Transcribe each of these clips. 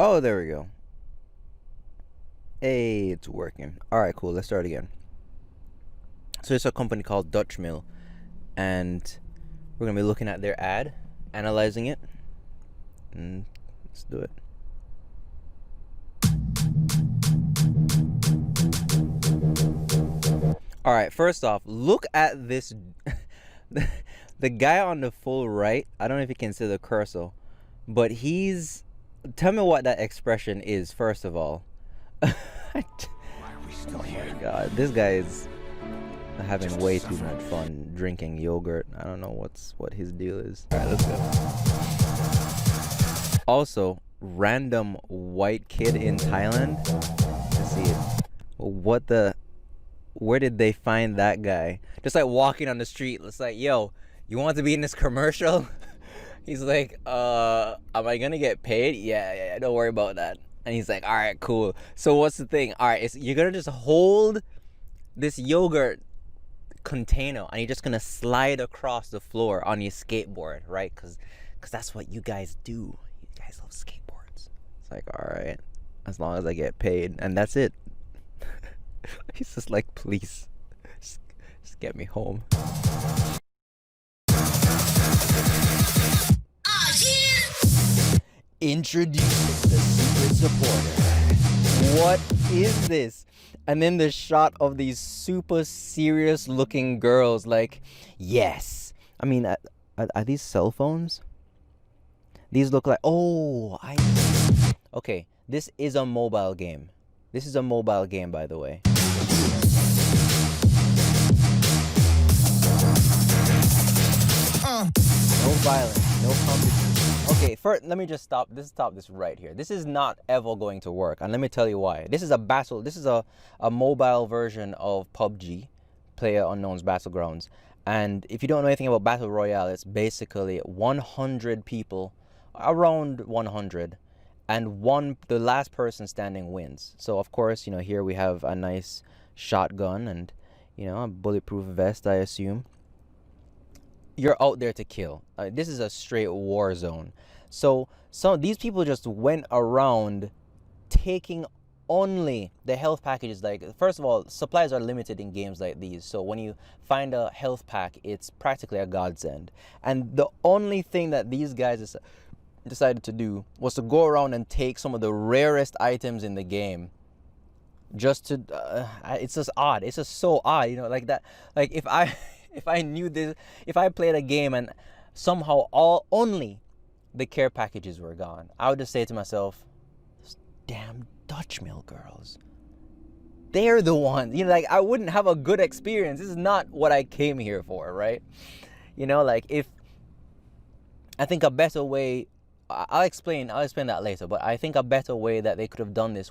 Oh, there we go. Hey, it's working. All right, cool. Let's start again. So it's a company called Dutch Mill, and we're gonna be looking at their ad, analyzing it, and let's do it. All right, first off, look at this. The guy on the full right, I don't know if you can see the cursor, but tell me what that expression is, first of all. Oh my god, this guy is having way too much fun drinking yogurt. I don't know what his deal is. All right, let's go. Also, random white kid in Thailand. Let's see it. Where did they find that guy? Just like walking on the street. It's like, yo, you want to be in this commercial? He's like, am I gonna get paid? Yeah, don't worry about that. And he's like, all right, cool. So what's the thing? All right, you're gonna just hold this yogurt container and you're just gonna slide across the floor on your skateboard, right? Because that's what you guys do. You guys love skateboards. It's like, all right, as long as I get paid, and that's it. He's just like, please, just get me home. Introducing the secret supporter. What is this? And then the shot of these super serious looking girls, like, yes. I mean, are these cell phones? These look like, okay, this is a mobile game. This is a mobile game, by the way. No violence, no competition. Okay, first, let me just stop this right here. This is not ever going to work, and let me tell you why. This is a mobile version of PUBG, PlayerUnknown's Battlegrounds. And if you don't know anything about Battle Royale, it's basically 100 people, around 100, and the last person standing wins. So of course, here we have a nice shotgun and, a bulletproof vest, I assume. You're out there to kill. This is a straight war zone. So these people just went around taking only the health packages. Like, first of all, supplies are limited in games like these. So when you find a health pack, it's practically a godsend. And the only thing that these guys decided to do was to go around and take some of the rarest items in the game. Just to, it's just odd. It's just so odd, like that. Like if I knew this, if I played a game and somehow only the care packages were gone, I would just say to myself, damn Dutch Mill girls, they're the ones, like I wouldn't have a good experience. This is not what I came here for, right? Like I think a better way, I'll explain that later, but I think a better way that they could have done this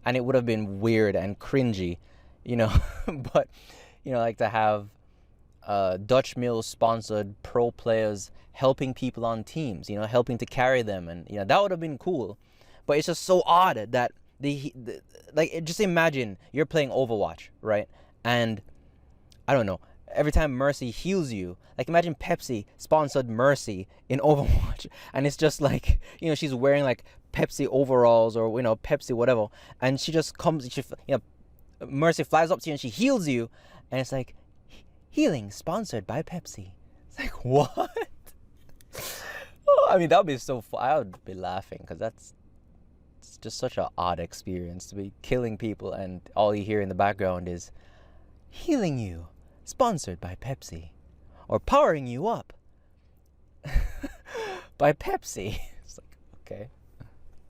and it would have been weird and cringy, but, like to have Dutch Mill sponsored pro players helping people on teams, helping to carry them, and that would have been cool. But it's just so odd that like, just imagine you're playing Overwatch, right? And I don't know, every time Mercy heals you, like imagine Pepsi sponsored Mercy in Overwatch, and it's just like, she's wearing like Pepsi overalls or Pepsi whatever, and she just comes, Mercy flies up to you and she heals you, and it's like, healing sponsored by Pepsi. It's like, what? Oh, I mean, that would be so fun. I would be laughing because it's just such an odd experience to be killing people and all you hear in the background is healing you sponsored by Pepsi, or powering you up by Pepsi. It's like, okay,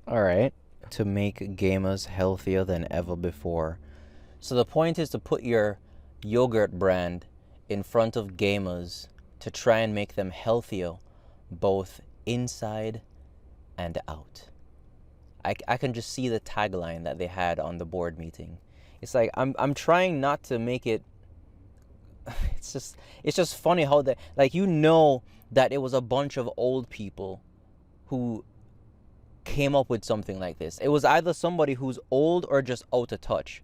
all right. To make gamers healthier than ever before. So the point is to put your yogurt brand in front of gamers to try and make them healthier, both inside and out. I can just see the tagline that they had on the board meeting. It's like, I'm trying not to make it, it's just funny how they, like, that it was a bunch of old people who came up with something like this. It was either somebody who's old or just out of touch.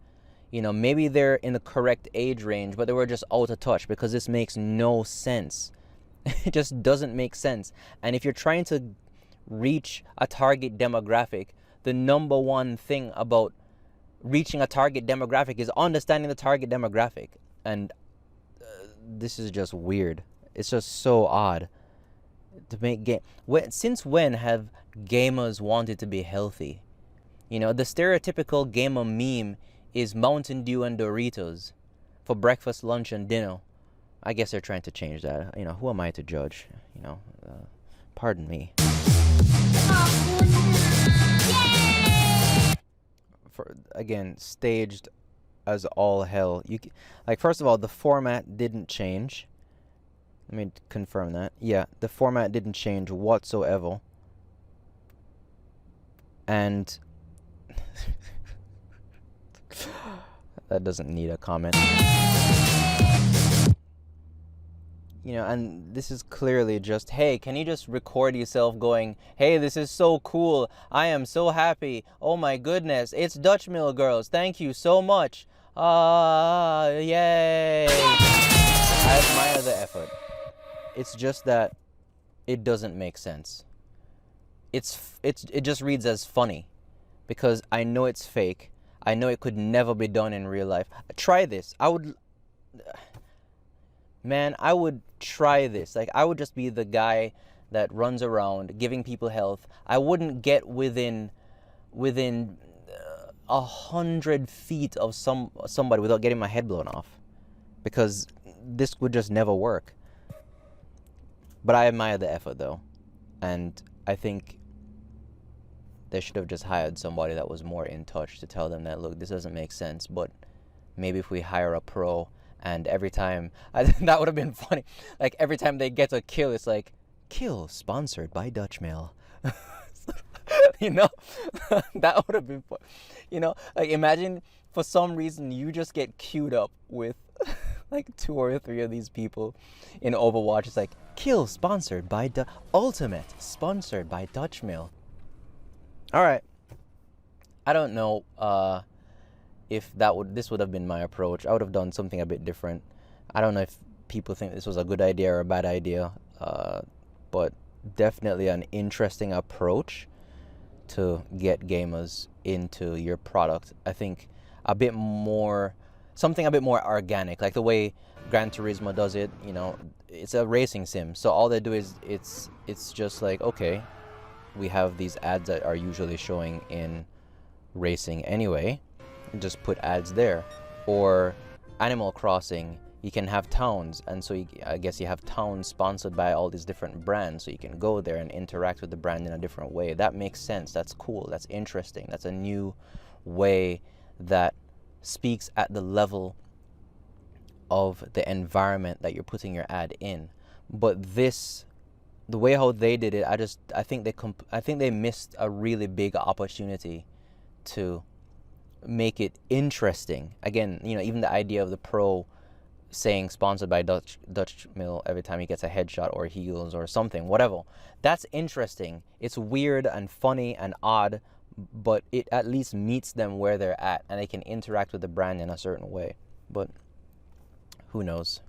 Maybe they're in the correct age range, but they were just out of touch, because this makes no sense. It just doesn't make sense. And if you're trying to reach a target demographic, the number one thing about reaching a target demographic is understanding the target demographic. And this is just weird. It's just so odd to make game. Since when have gamers wanted to be healthy? You know, the stereotypical gamer meme is Mountain Dew and Doritos for breakfast, lunch, and dinner. I guess they're trying to change that. You know, who am I to judge? You know, pardon me. For, again, staged as all hell. Like, first of all, the format didn't change. Let me confirm that. Yeah, the format didn't change whatsoever. And that doesn't need a comment. You know, and this is clearly just, hey, can you just record yourself going, hey, this is so cool. I am so happy. Oh my goodness. It's Dutch Mill Girls. Thank you so much. Yay. I admire the effort. It's just that it doesn't make sense. It just reads as funny because I know it's fake. I know it could never be done in real life. Try this. I would try this. Like, I would just be the guy that runs around giving people health. I wouldn't get within 100 feet of somebody without getting my head blown off, because this would just never work. But I admire the effort though, and I think they should have just hired somebody that was more in touch to tell them that, look, this doesn't make sense, but maybe if we hire a pro, and every time, that would have been funny, like every time they get a kill, it's like, kill sponsored by Dutch Mill. You know, that would have been fun. You know, like imagine for some reason you just get queued up with like 2 or 3 of these people in Overwatch. It's like, kill sponsored by Ultimate sponsored by Dutch Mill. All right, I don't know if this would have been my approach. I would have done something a bit different. I don't know if people think this was a good idea or a bad idea, but definitely an interesting approach to get gamers into your product. I think something a bit more organic, like the way Gran Turismo does it. You know, it's a racing sim, so all they do is it's just like, okay, we have these ads that are usually showing in racing anyway, and just put ads there. Or Animal Crossing, you can have towns, and so I guess you have towns sponsored by all these different brands, so you can go there and interact with the brand in a different way. That makes sense. That's cool. That's interesting. That's a new way that speaks at the level of the environment that you're putting your ad in. But the way how they did it, I think they missed a really big opportunity to make it interesting. Again, you know, even the idea of the pro saying sponsored by Dutch Mill every time he gets a headshot or heals or something, whatever. That's interesting. It's weird and funny and odd, but it at least meets them where they're at, and they can interact with the brand in a certain way. But who knows?